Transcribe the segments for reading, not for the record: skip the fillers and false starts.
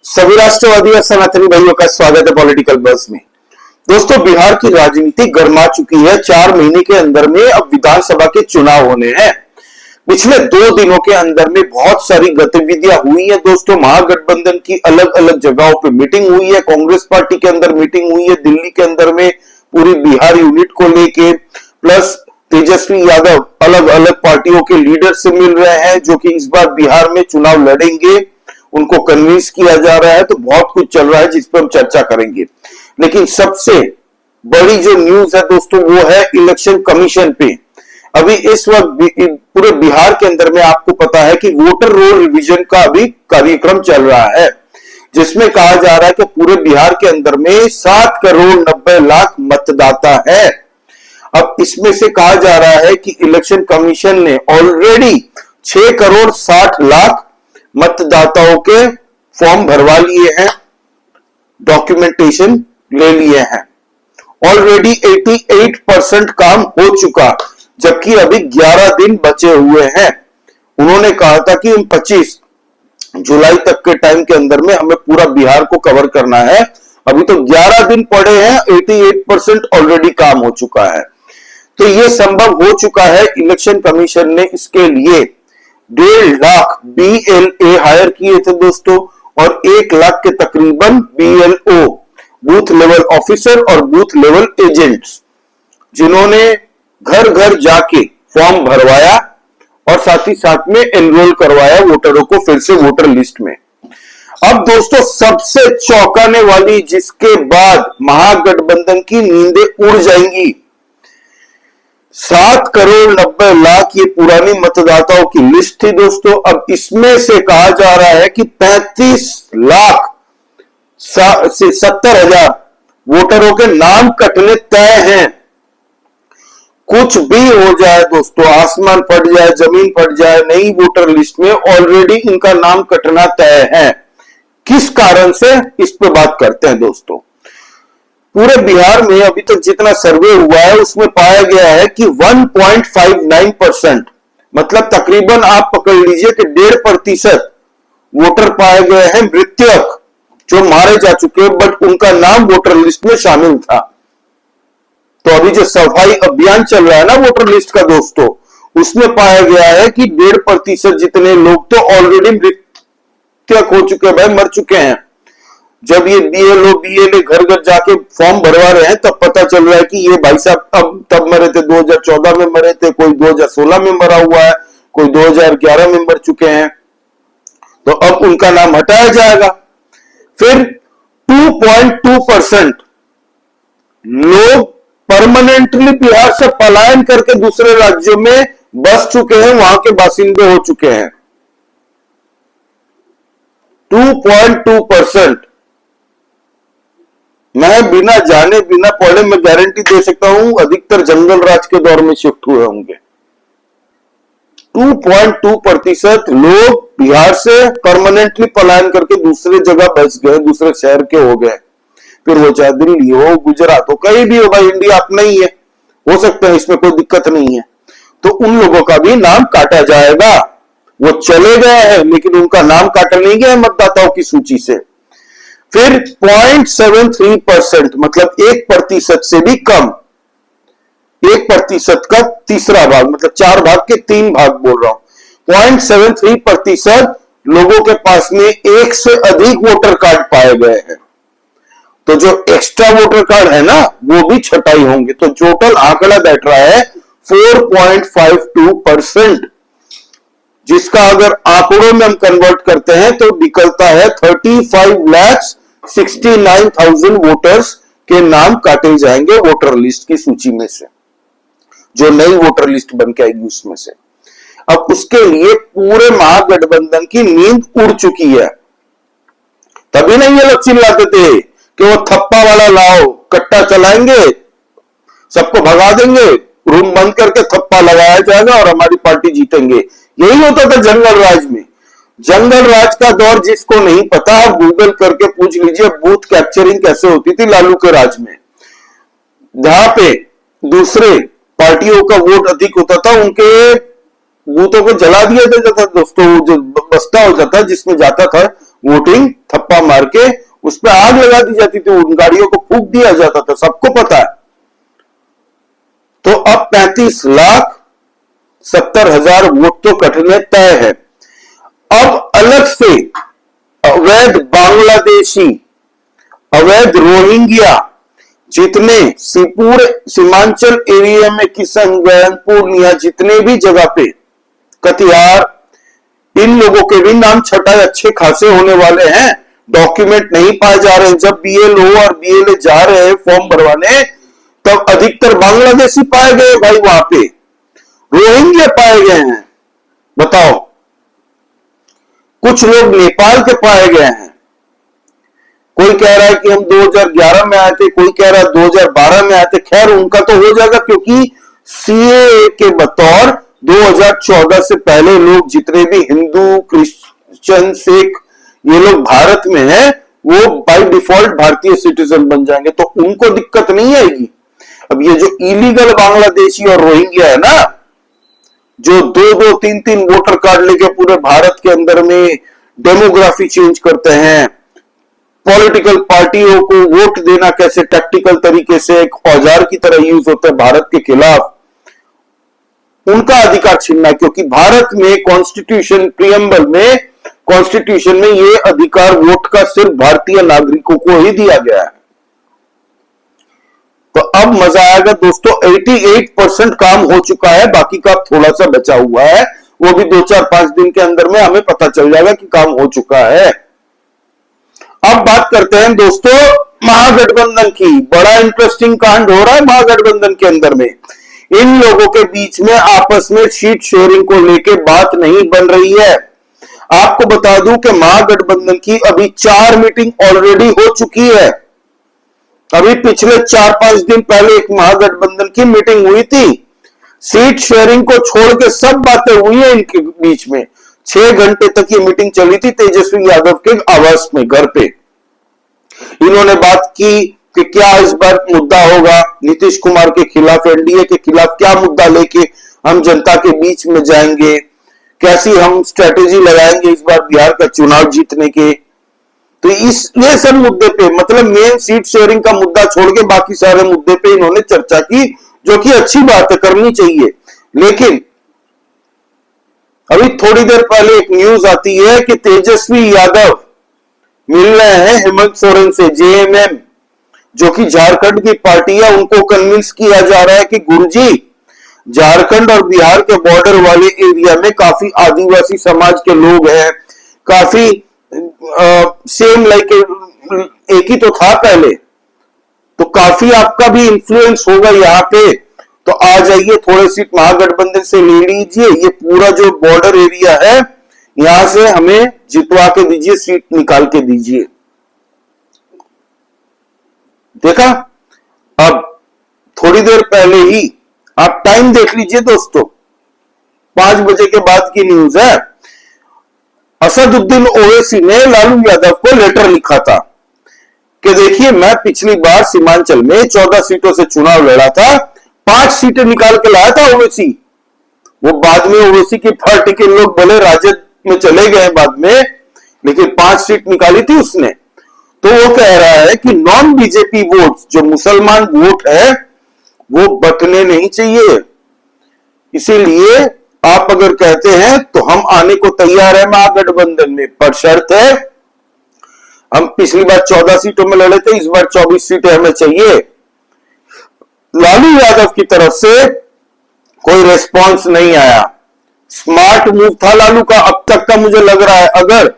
सभी राष्ट्रवादी और सनातनी भाइयों का स्वागत है पॉलिटिकल बस में। दोस्तों, बिहार की राजनीति गर्मा चुकी है। 4 महीने के अंदर में अब विधानसभा के चुनाव होने हैं। पिछले 2 दिनों के अंदर में बहुत सारी गतिविधियां हुई है। दोस्तों, महागठबंधन की अलग अलग जगहों पे मीटिंग हुई है। कांग्रेस पार्टी के अंदर मीटिंग हुई है दिल्ली के अंदर में पूरी बिहार यूनिट को लेके, प्लस तेजस्वी यादव अलग अलग पार्टियों के लीडर से मिल रहे हैं जो कि इस बार बिहार में चुनाव लड़ेंगे, उनको कन्विंस किया जा रहा है। तो बहुत कुछ चल रहा है जिस पर हम चर्चा करेंगे। लेकिन सबसे बड़ी जो न्यूज है दोस्तों वो है इलेक्शन कमीशन पे। अभी इस वक्त पूरे बिहार के अंदर में आपको पता है कि वोटर रोल रिवीजन का अभी कार्यक्रम चल रहा है, जिसमें कहा जा रहा है कि पूरे बिहार के अंदर में 7 करोड़ 90 लाख मतदाता है। अब इसमें से कहा जा रहा है कि इलेक्शन कमीशन ने ऑलरेडी 6 करोड़ 60 लाख मतदाताओं के फॉर्म भरवा लिए हैं, डॉक्यूमेंटेशन ले लिए हैं। ऑलरेडी 88% काम हो चुका, जबकि अभी 11 दिन बचे हुए हैं। उन्होंने कहा था कि 25 जुलाई तक के टाइम के अंदर में हमें पूरा बिहार को कवर करना है। अभी तो 11 दिन पड़े हैं, 88% ऑलरेडी काम हो चुका है। तो यह संभव हो चुका है। इलेक्शन कमीशन ने इसके लिए 1.5 लाख BLA हायर किए थे दोस्तों, और 1 लाख के तकरीबन BLO, बूथ लेवल ऑफिसर और बूथ लेवल एजेंट्स, जिन्होंने घर घर जाके फॉर्म भरवाया और साथ ही साथ में एनरोल करवाया वोटरों को फिर से वोटर लिस्ट में। अब दोस्तों, सबसे चौंकाने वाली, जिसके बाद महागठबंधन की नींदें उड़ जाएंगी, 7 करोड़ 90 लाख ये पुरानी मतदाताओं की लिस्ट थी दोस्तों। अब इसमें से कहा जा रहा है कि 35 लाख से 70,000 वोटरों के नाम कटने तय हैं। कुछ भी हो जाए दोस्तों, आसमान फट जाए, जमीन फट जाए, नई वोटर लिस्ट में ऑलरेडी इनका नाम कटना तय है। किस कारण से, इस पर बात करते हैं दोस्तों। पूरे बिहार में अभी तक जितना सर्वे हुआ है उसमें पाया गया है कि 1.59%, मतलब तकरीबन आप पकड़ लीजिए कि 1.5% वोटर पाए गए हैं मृतक, जो मारे जा चुके हैं, बट उनका नाम वोटर लिस्ट में शामिल था। तो अभी जो सफाई अभियान चल रहा है ना वोटर लिस्ट का दोस्तों, उसमें पाया गया है कि 1.5% जितने लोग तो ऑलरेडी मृतक हो चुके हैं, भाई मर चुके हैं। जब ये BLO BLA घर घर जाके फॉर्म भरवा रहे हैं तब पता चल रहा है कि ये भाई साहब अब तब मरे थे, 2014 में मरे थे, कोई 2016 में मरा हुआ है, कोई 2011 में मर चुके हैं। तो अब उनका नाम हटाया जाएगा। फिर 2.2% लोग परमानेंटली बिहार से पलायन करके दूसरे राज्यों में बस चुके हैं, वहां के बासिंदे हो चुके हैं। 2.2%। मैं बिना जाने बिना पढ़े मैं गारंटी दे सकता हूं अधिकतर जंगल राज के दौर में शिफ्ट हुए होंगे। 2.2% लोग बिहार से परमानेंटली पलायन करके दूसरे जगह बस गए, दूसरे शहर के हो गए। फिर वो चाहे दिल्ली हो, गुजरात हो, कहीं भी हो, भाई इंडिया अपना ही है, हो सकता है, इसमें कोई दिक्कत नहीं है। तो उन लोगों का भी नाम काटा जाएगा। वो चले गए हैं लेकिन उनका नाम काटा नहीं गया मतदाताओं की सूची से। फिर 0.73%, मतलब 1% से भी कम, 1% का तीसरा भाग, मतलब 4 भाग के 3 भाग बोल रहा हूं। 0.73% लोगों के पास में एक से अधिक वोटर कार्ड पाए गए हैं। तो जो एक्स्ट्रा वोटर कार्ड है ना वो भी छटाई होंगे। तो टोटल आंकड़ा बैठ रहा है 4.52%, जिसका अगर आंकड़ों में हम कन्वर्ट करते हैं तो निकलता है 35,69,000 वोटर्स के नाम काटे जाएंगे वोटर लिस्ट की सूची में से, जो नई वोटर लिस्ट बन के आएगी उसमें से। अब उसके लिए पूरे महागठबंधन की नींद उड़ चुकी है। तभी नहीं ये लोग चिल्लाते थे कि वो थप्पा वाला लाओ, कट्टा चलाएंगे, सबको भगा देंगे, रूम बंद करके थप्पा लगाया जाएगा और हमारी पार्टी जीतेंगे। यही होता था जंगल राज में। जंगल राज का दौर जिसको नहीं पता, गूगल करके पूछ लीजिए बूथ कैप्चरिंग कैसे होती थी लालू के राज में। जहां पे दूसरे पार्टियों का वोट अधिक होता था, उनके बूथों को जला दिया जाता था दोस्तों। जो बस्ता होता था जिसमें जाता था वोटिंग थप्पा मार के उस पर आग लगा दी जाती थी, उन गाड़ियों को फूंक दिया जाता था, सबको पता है। तो अब 35,70,000 वोट तो कटने तय है। अब अलग से अवैध बांग्लादेशी, अवैध रोहिंग्या जितने पूरे सीमांचल एरिया में किशनगंज, पूर्णिया, जितने भी जगह पे, कटिहार, इन लोगों के भी नाम छटाई अच्छे खासे होने वाले हैं। डॉक्यूमेंट नहीं पाए जा रहे हैं। जब बीएलओ और बीएलए जा रहे हैं फॉर्म भरवाने, तब अधिकतर बांग्लादेशी पाए गए भाई, वहां पे रोहिंग्या पाए गए हैं। बताओ, कुछ लोग नेपाल के पाए गए हैं। कोई कह रहा है कि हम 2011 में आए थे, कोई कह रहा है 2012 में आए थे। खैर, उनका तो हो जाएगा, क्योंकि सीए के बतौर 2014 से पहले लोग जितने भी हिंदू, क्रिश्चियन, सिख, ये लोग भारत में हैं, वो बाय डिफॉल्ट भारतीय सिटीजन बन जाएंगे, तो उनको दिक्कत नहीं आएगी। अब ये जो इलीगल बांग्लादेशी और रोहिंग्या है ना, जो 2-2, 3-3 वोटर कार्ड लेके पूरे भारत के अंदर में डेमोग्राफी चेंज करते हैं, पॉलिटिकल पार्टियों को वोट देना कैसे टैक्टिकल तरीके से एक औजार की तरह यूज होता है भारत के खिलाफ, उनका अधिकार छीनना है। क्योंकि भारत में कॉन्स्टिट्यूशन प्रियम्बल में, कॉन्स्टिट्यूशन में ये अधिकार वोट का सिर्फ भारतीय नागरिकों को ही दिया गया है। तो अब मजा आएगा दोस्तों। 88% काम हो चुका है, बाकी का थोड़ा सा बचा हुआ है, वो भी 2-4-5 दिन के अंदर में हमें पता चल जाएगा कि काम हो चुका है। अब बात करते हैं दोस्तों महागठबंधन की। बड़ा इंटरेस्टिंग कांड हो रहा है महागठबंधन के अंदर में। इन लोगों के बीच में आपस में सीट शेयरिंग को लेके बात नहीं बन रही है। आपको बता दूं कि महागठबंधन की अभी 4 मीटिंग ऑलरेडी हो चुकी है। अभी पिछले 4-5 दिन पहले एक महागठबंधन की मीटिंग हुई थी। सीट शेयरिंग को छोड़ के सब बातें हुई है इनके बीच में। 6 घंटे तक ये मीटिंग चली थी तेजस्वी यादव के आवास में, घर पे। इन्होंने बात की कि क्या इस बार मुद्दा होगा नीतीश कुमार के खिलाफ, एनडीए के खिलाफ, क्या मुद्दा लेके हम जनता के बीच में जाएंगे, कैसी हम स्ट्रेटेजी लगाएंगे इस बार बिहार का चुनाव जीतने के। तो ये सब मुद्दे पे, मतलब मेन सीट शेयरिंग का मुद्दा छोड़ के बाकी सारे मुद्दे पे इन्होंने चर्चा की, जो कि अच्छी बात है, करनी चाहिए। लेकिन अभी थोड़ी देर पहले एक न्यूज आती है कि तेजस्वी यादव मिल रहे हैं हेमंत सोरेन से, जेएमएम, जो कि झारखंड की पार्टी है। उनको कन्विंस किया जा रहा है कि गुरुजी, झारखंड और बिहार के बॉर्डर वाले एरिया में काफी आदिवासी समाज के लोग हैं, काफी सेम लाइक एक ही तो था पहले, तो काफी आपका भी इन्फ्लुएंस होगा यहाँ पे, तो आ जाइए, थोड़े सीट महागठबंधन से ले लीजिए, ये पूरा जो बॉर्डर एरिया है यहां से हमें जितवा के दीजिए, सीट निकाल के दीजिए। देखा, अब थोड़ी देर पहले ही आप टाइम देख लीजिए दोस्तों, 5 बजे के बाद की न्यूज है। असदुद्दीन ओवैसी ने लालू यादव को लेटर लिखा था कि देखिए, मैं पिछली बार सीमांचल में 14 सीटों से चुनाव लड़ा था, 5 सीटें निकाल के लाया था ओवैसी। वो बाद में ओवैसी की पार्टी के लोग भले राजद में चले गए बाद में, लेकिन 5 सीट निकाली थी उसने। तो वो कह रहा है कि नॉन बीजेपी वोट, जो मुसलमान वोट है, वो बटने नहीं चाहिए। इसीलिए आप अगर कहते हैं तो हम आने को तैयार है महागठबंधन में, पर शर्त है, हम पिछली बार 14 सीटों में लड़े थे, इस बार 24 सीटें हमें चाहिए। लालू यादव की तरफ से कोई रिस्पांस नहीं आया। स्मार्ट मूव था लालू का अब तक का, मुझे लग रहा है। अगर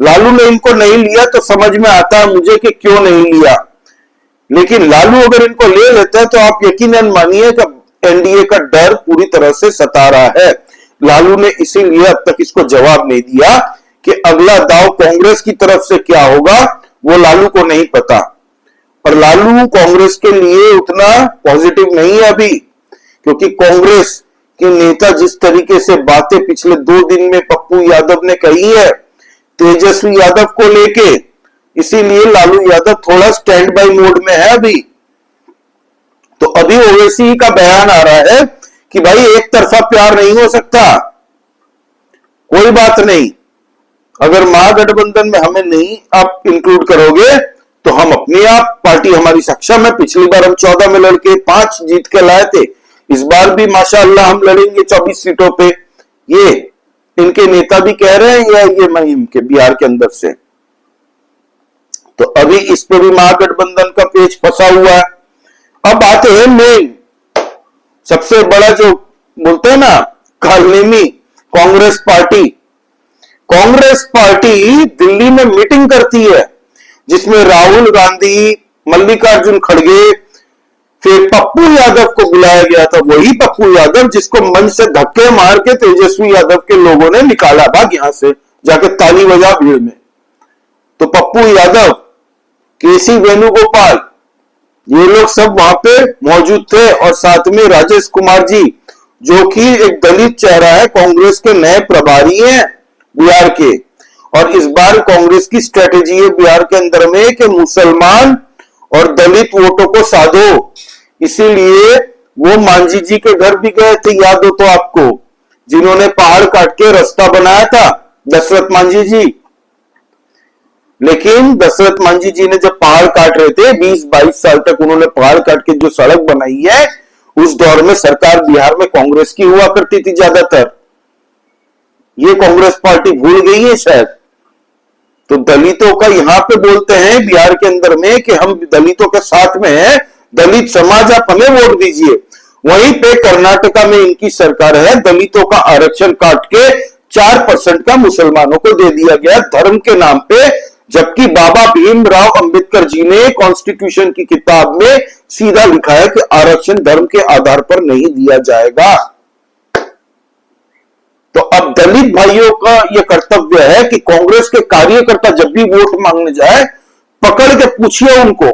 लालू ने इनको नहीं लिया तो समझ में आता है मुझे कि क्यों नहीं लिया, लेकिन लालू अगर इनको ले लेते हैं तो आप यकीनन मानिए कि एनडीए का डर पूरी तरह से सता रहा है। लालू ने इसीलिए अब तक इसको जवाब नहीं दिया कि अगला दांव कांग्रेस की तरफ से क्या होगा, वो लालू को नहीं पता। पर लालू कांग्रेस के लिए उतना पॉजिटिव नहीं है अभी, क्योंकि कांग्रेस के नेता जिस तरीके से बातें पिछले 2 दिन में पप्पू यादव ने कही है तेजस्वी यादव को लेके, इसीलिए लालू यादव थोड़ा स्टैंड बाय मोड में है अभी। तो अभी ओवैसी का बयान आ रहा है कि भाई एक तरफा प्यार नहीं हो सकता, कोई बात नहीं, अगर महागठबंधन में हमें नहीं आप इंक्लूड करोगे तो हम अपनी आप पार्टी हमारी सक्षम है। पिछली बार हम 14 में लड़के 5 जीत के लाए थे, इस बार भी माशाअल्लाह हम लड़ेंगे 24 सीटों पे। ये इनके नेता भी कह रहे हैं या ये महिम के बिहार के अंदर से। तो अभी इस पे भी महागठबंधन का पेच फंसा हुआ है। अब आते हैं मेन सबसे बड़ा जो बोलते हैं ना कालनेमी कांग्रेस पार्टी। कांग्रेस पार्टी दिल्ली में मीटिंग करती है जिसमें राहुल गांधी, मल्लिकार्जुन खड़गे, फिर पप्पू यादव को बुलाया गया था। वही पप्पू यादव जिसको मंच से धक्के मार के तेजस्वी यादव के लोगों ने निकाला भाग यहां से जाके ताली बजा भीड़ में। तो पप्पू यादव, केसी वेणुगोपाल, ये लोग सब वहां पे मौजूद थे और साथ में राजेश कुमार जी जो कि एक दलित चेहरा है, कांग्रेस के नए प्रभारी हैं बिहार के। और इस बार कांग्रेस की स्ट्रेटेजी है बिहार के अंदर में कि मुसलमान और दलित वोटों को साधो। इसीलिए वो मांझी जी के घर भी गए थे, याद हो तो आपको, जिन्होंने पहाड़ काट के रास्ता बनाया था, दशरथ मांझी जी। लेकिन दशरथ मांझी जी ने जब पहाड़ काट रहे थे 20-22 साल तक उन्होंने पहाड़ काट के जो सड़क बनाई है, उस दौर में सरकार बिहार में कांग्रेस की हुआ करती थी ज्यादातर। ये कांग्रेस पार्टी भूल गई है शायद। तो दलितों का यहां पे बोलते हैं बिहार के अंदर में कि हम दलितों के साथ में हैं, दलित समाज आप हमें वोट दीजिए। वहीं पे कर्नाटका में इनकी सरकार है, दलितों का आरक्षण काट के 4% का मुसलमानों को दे दिया गया धर्म के नाम पे। जबकि बाबा भीमराव अंबेडकर जी ने कॉन्स्टिट्यूशन की किताब में सीधा लिखा है कि आरक्षण धर्म के आधार पर नहीं दिया जाएगा। तो अब दलित भाइयों का यह कर्तव्य है कि कांग्रेस के कार्यकर्ता जब भी वोट मांगने जाए पकड़ के पूछिए उनको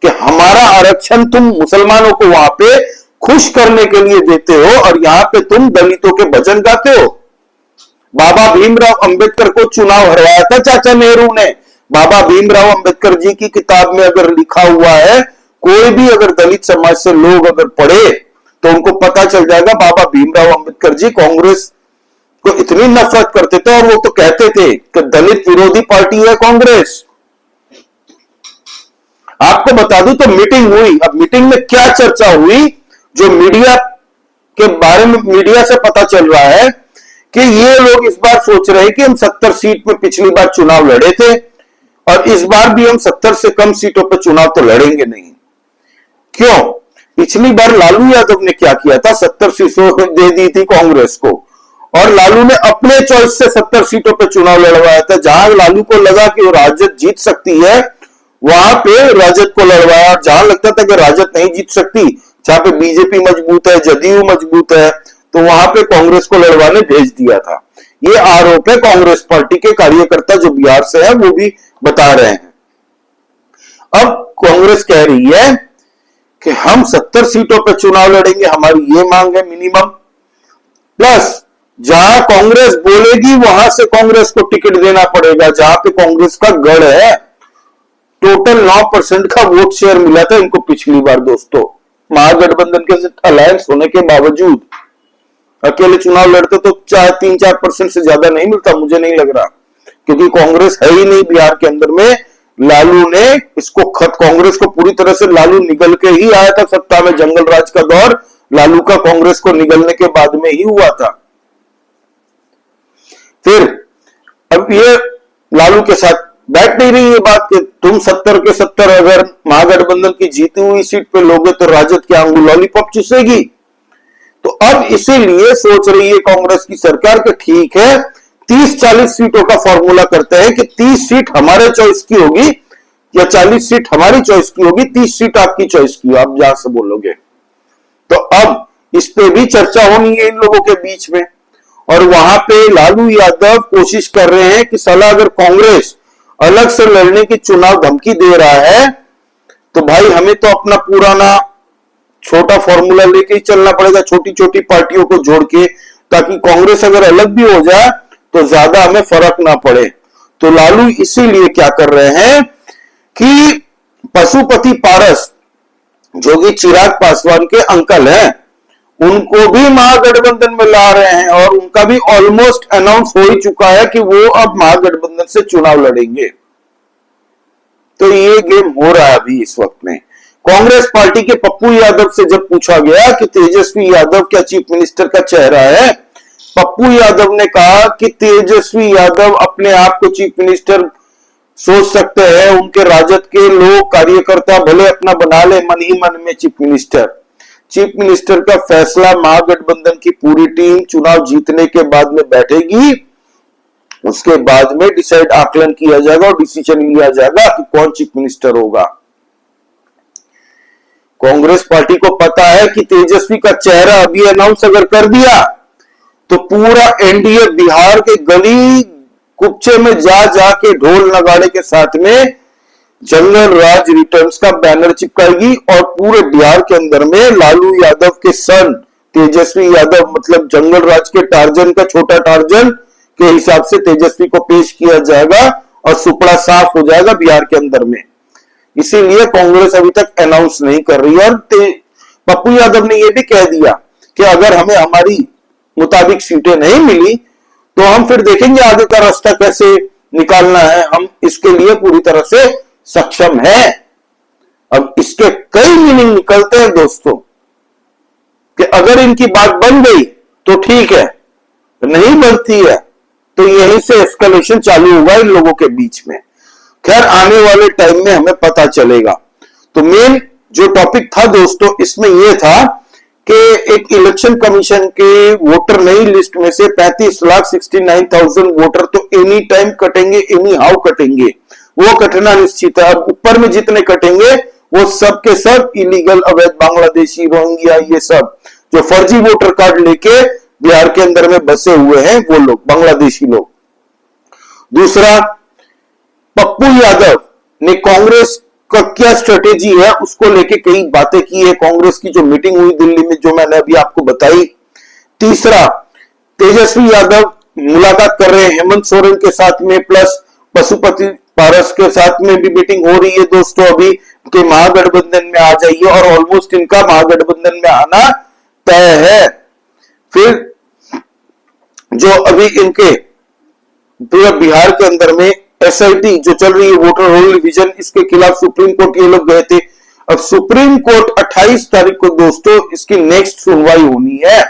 कि हमारा आरक्षण तुम मुसलमानों को वहां पे खुश करने के लिए देते हो और यहां पे तुम दलितों के भजन गाते हो। बाबा भीमराव अंबेडकर को चुनाव हरवाया था चाचा नेहरू ने। बाबा भीमराव अंबेडकर जी की किताब में अगर लिखा हुआ है, कोई भी अगर दलित समाज से लोग अगर पढ़े तो उनको पता चल जाएगा बाबा भीमराव अंबेडकर जी कांग्रेस को इतनी नफरत करते थे और वो तो कहते थे कि दलित विरोधी पार्टी है कांग्रेस। आपको बता दूं तो मीटिंग हुई। अब मीटिंग में क्या चर्चा हुई जो मीडिया के बारे में मीडिया से पता चल रहा है कि ये लोग इस बार सोच रहे हैं कि हम 70 सीट में पिछली बार चुनाव लड़े थे और इस बार भी हम 70 से कम सीटों पर चुनाव तो लड़ेंगे नहीं। क्यों? पिछली बार लालू यादव ने क्या किया था, 70 सीटों दे दी थी कांग्रेस को और लालू ने अपने चॉइस से 70 सीटों पर चुनाव लड़वाया था। जहां लालू को लगा कि वो राजद जीत सकती है वहां पे राजद को लड़वाया। जहां लगता था कि राजद नहीं जीत सकती, जहां पे बीजेपी मजबूत है, जदयू मजबूत है, तो वहां पे कांग्रेस को लड़वाने भेज दिया था। ये आरोप है कांग्रेस पार्टी के कार्यकर्ता जो बिहार से है वो भी बता रहे हैं। अब कांग्रेस कह रही है कि हम 70 सीटों पर चुनाव लड़ेंगे, हमारी ये मांग है मिनिमम। प्लस जहां कांग्रेस बोलेगी वहां से कांग्रेस को टिकट देना पड़ेगा, जहां पे कांग्रेस का गढ़ है। टोटल 9% का वोट शेयर मिला था इनको पिछली बार दोस्तों, महागठबंधन के साथ अलायंस होने के बावजूद। अकेले चुनाव लड़ते तो 3-4% से ज्यादा नहीं मिलता, मुझे नहीं लग रहा, क्योंकि कांग्रेस है ही नहीं बिहार के अंदर में। लालू ने इसको कांग्रेस को पूरी तरह से लालू निगल के ही आया था सत्ता में। जंगल राज का दौर लालू का कांग्रेस को निगलने के बाद में ही हुआ था। फिर अब ये लालू के साथ बैठ नहीं रही ये बात कि तुम 70 के 70 अगर महागठबंधन की जीती हुई सीट पे लोगे तो राजद की आंगुल लॉलीपॉप चूसेगी। तो अब इसीलिए सोच रही है कांग्रेस की सरकार कि ठीक है 30-40 सीटों का फॉर्मूला करते हैं कि 30 सीट हमारे चॉइस की होगी या 40 सीट हमारी चॉइस की होगी, 30 सीट आपकी चॉइस की, आप जहां से बोलोगे। तो अब इस पे भी चर्चा होनी है इन लोगों के बीच में। और वहां पे लालू यादव कोशिश कर रहे हैं कि साला अगर कांग्रेस अलग से लड़ने की चुनाव धमकी दे रहा है तो भाई हमें तो अपना पुराना छोटा फॉर्मूला लेके ही चलना पड़ेगा, छोटी छोटी पार्टियों को जोड़ के, ताकि कांग्रेस अगर अलग भी हो जाए तो ज्यादा हमें फर्क ना पड़े। तो लालू इसीलिए क्या कर रहे हैं कि पशुपति पारस जो कि चिराग पासवान के अंकल हैं, उनको भी महागठबंधन में ला रहे हैं और उनका भी ऑलमोस्ट अनाउंस हो ही चुका है कि वो अब महागठबंधन से चुनाव लड़ेंगे। तो ये गेम हो रहा है अभी इस वक्त में। कांग्रेस पार्टी के पप्पू यादव से जब पूछा गया कि तेजस्वी यादव क्या चीफ मिनिस्टर का चेहरा है, पप्पू यादव ने कहा कि तेजस्वी यादव अपने आप को चीफ मिनिस्टर सोच सकते हैं, उनके राजद के लोग कार्यकर्ता भले अपना बना ले मन ही मन में चीफ मिनिस्टर का फैसला महागठबंधन की पूरी टीम चुनाव जीतने के बाद में बैठेगी, उसके बाद में डिसाइड आकलन किया जाएगा और डिसीजन लिया जाएगा कि कौन चीफ मिनिस्टर होगा। कांग्रेस पार्टी को पता है कि तेजस्वी का चेहरा अभी अनाउंस अगर कर दिया तो पूरा एनडीए बिहार के गली कुपचे में जा जाके ढोल नगाड़े के साथ में जंगल राज रिटर्न्स का बैनर चिपकाएगी और पूरे बिहार के अंदर में लालू यादव के सन तेजस्वी यादव मतलब जंगल राज के टार्जन का छोटा टार्जन के हिसाब से तेजस्वी को पेश किया जाएगा और सुपड़ा साफ हो जाएगा बिहार के अंदर में। इसीलिए कांग्रेस अभी तक अनाउंस नहीं कर रही है। और पप्पू यादव ने यह भी कह दिया कि अगर हमें हमारी मुताबिक सीटें नहीं मिली तो हम फिर देखेंगे आगे का रास्ता कैसे निकालना है, हम इसके लिए पूरी तरह से सक्षम है। अब इसके कई मीनिंग निकलते हैं दोस्तों कि अगर इनकी बात बन गई तो ठीक है, नहीं बनती है तो यहीं से एस्केलेशन चालू होगा इन लोगों के बीच में। खैर आने वाले टाइम में हमें पता चलेगा। तो मेन जो टॉपिक था दोस्तों इसमें यह था कि एक इलेक्शन कमीशन के वोटर नई लिस्ट में से 35,69,000 वोटर तो एनी टाइम कटेंगे, एनी हाउ कटेंगे, वो कटना निश्चित है। अब ऊपर में जितने कटेंगे वो सब के सब इलीगल अवैध बांग्लादेशी रोहिंग्या ये सब जो फर्जी वोटर कार्ड लेके बिहार के अंदर में बसे हुए हैं वो लोग बांग्लादेशी लोग। दूसरा, पप्पू यादव ने कांग्रेस का क्या स्ट्रेटेजी है उसको लेके कई बातें की है। कांग्रेस की जो मीटिंग हुई दिल्ली में जो मैंने अभी आपको बताई। तीसरा, तेजस्वी यादव मुलाकात कर रहे हैं हेमंत सोरेन के साथ में प्लस पशुपति पारस के साथ में भी मीटिंग हो रही है दोस्तों अभी कि महागठबंधन में आ जाइए और ऑलमोस्ट इनका महागठबंधन में आना तय है। फिर जो अभी इनके पूरा बिहार के अंदर में एसआईटी जो चल रही है वोटर रोल रिवीजन, इसके खिलाफ सुप्रीम कोर्ट ये लोग गए थे। अब सुप्रीम कोर्ट 28 तारीख को दोस्तों इसकी नेक्स्ट सुनवाई होनी है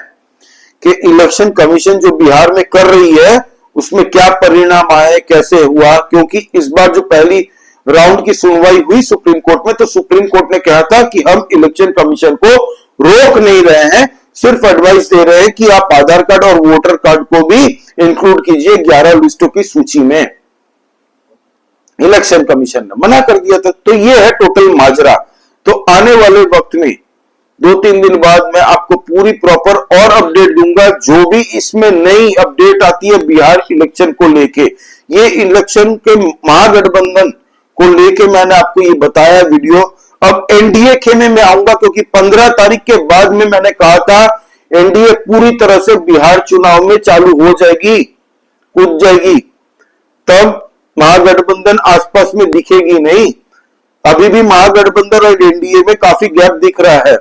कि इलेक्शन कमीशन जो बिहार में कर रही है उसमें क्या परिणाम आए, कैसे हुआ। क्योंकि इस बार जो पहली राउंड की सुनवाई हुई सुप्रीम कोर्ट में तो सुप्रीम कोर्ट ने कहा था कि हम इलेक्शन कमीशन को रोक नहीं रहे हैं, सिर्फ एडवाइस दे रहे हैं कि आप आधार कार्ड और वोटर कार्ड को भी इंक्लूड कीजिए 11 लिस्टों की सूची में। इलेक्शन कमीशन ने मना कर दिया था। तो ये है टोटल माजरा। तो आने वाले वक्त में 2-3 दिन बाद मैं आपको पूरी प्रॉपर और अपडेट दूंगा जो भी इसमें नई अपडेट आती है बिहार इलेक्शन को लेके। ये इलेक्शन के महागठबंधन को लेके मैंने आपको ये बताया वीडियो। अब एनडीए खेमे में आऊंगा क्योंकि 15 तारीख के बाद में मैंने कहा था एनडीए पूरी तरह से बिहार चुनाव में चालू हो जाएगी, कूद जाएगी, तब महागठबंधन आसपास में दिखेगी नहीं। अभी भी महागठबंधन और एनडीए में काफी गैप दिख रहा है।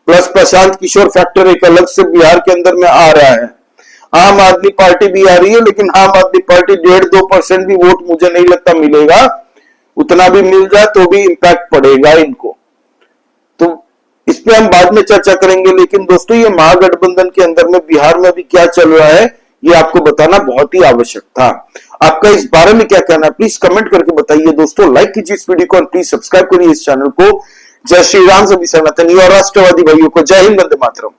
प्लस प्रशांत किशोर फैक्टर एक अलग से बिहार के अंदर में आ रहा है। आम आदमी पार्टी भी आ रही है लेकिन आम आदमी पार्टी 1.5-2% भी वोट मुझे नहीं लगता मिलेगा। उतना भी मिल जाए तो भी इंपैक्ट पड़ेगा इनको। तो इस पे हम बाद में चर्चा करेंगे। लेकिन दोस्तों ये महागठबंधन के अंदर में बिहार में भी क्या चल रहा है ये आपको बताना बहुत ही आवश्यक था। आपका इस बारे में क्या कहना है प्लीज कमेंट करके बताइए दोस्तों। लाइक कीजिए इस वीडियो को और प्लीज सब्सक्राइब करिए इस चैनल को। जय श्री राम, सभी सनातनी और राष्ट्रवादी भाइयों को जय हिंद, वंदे मातरम।